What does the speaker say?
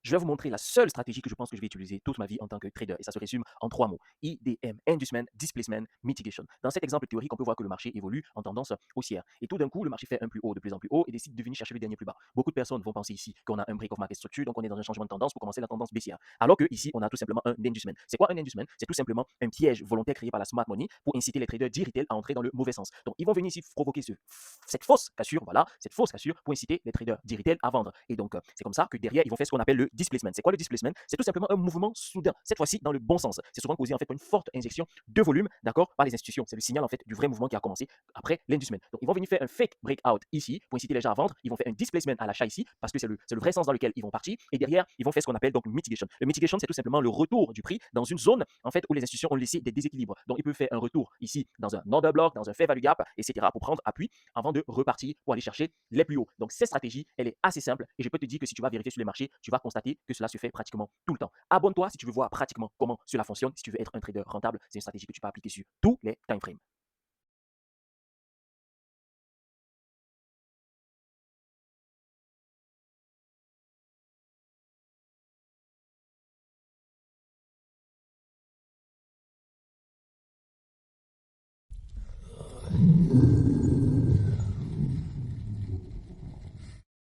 Je vais vous montrer la seule stratégie que je pense que je vais utiliser toute ma vie en tant que trader et ça se résume en 3 mots. IDM, Inducement, Displacement, Mitigation. Dans cet exemple théorique, on peut voir que le marché évolue en tendance haussière. Et tout d'un coup, le marché fait un plus haut, de plus en plus haut et décide de venir chercher le dernier plus bas. Beaucoup de personnes vont penser ici qu'on a un break of market structure, donc on est dans un changement de tendance pour commencer la tendance baissière. Alors que ici, on a tout simplement un inducement. C'est quoi un inducement? C'est tout simplement un piège volontaire créé par la smart money pour inciter les traders d'e-retail à entrer dans le mauvais sens. Donc ils vont venir ici provoquer cette fausse cassure, voilà, cette fausse cassure pour inciter les traders d'e-retail à vendre. Et donc c'est comme ça que derrière ils vont faire ce qu'on appelle le displacement. C'est quoi le displacement? C'est tout simplement un mouvement soudain, cette fois-ci dans le bon sens. C'est souvent causé en fait par une forte injection de volume, d'accord, par les institutions. C'est le signal en fait du vrai mouvement qui a commencé après l'inducement. Donc ils vont venir faire un fake breakout ici pour inciter les gens à vendre. Ils vont faire un displacement à l'achat ici parce que c'est le vrai sens dans lequel ils vont partir. Et derrière ils vont faire ce qu'on appelle donc mitigation. Le mitigation c'est tout simplement le retour du prix dans une zone en fait où les institutions ont laissé des déséquilibres. Donc ils peuvent faire un retour ici dans un order block, dans un fair value gap, etc. pour prendre appui avant de repartir pour aller chercher les plus hauts. Donc cette stratégie, elle est assez simple et je peux te dire que si tu vas vérifier sur les marchés, tu vas constater que cela se fait pratiquement tout le temps. Abonne-toi si tu veux voir pratiquement comment cela fonctionne, si tu veux être un trader rentable. C'est une stratégie que tu peux appliquer sur tous les time frames.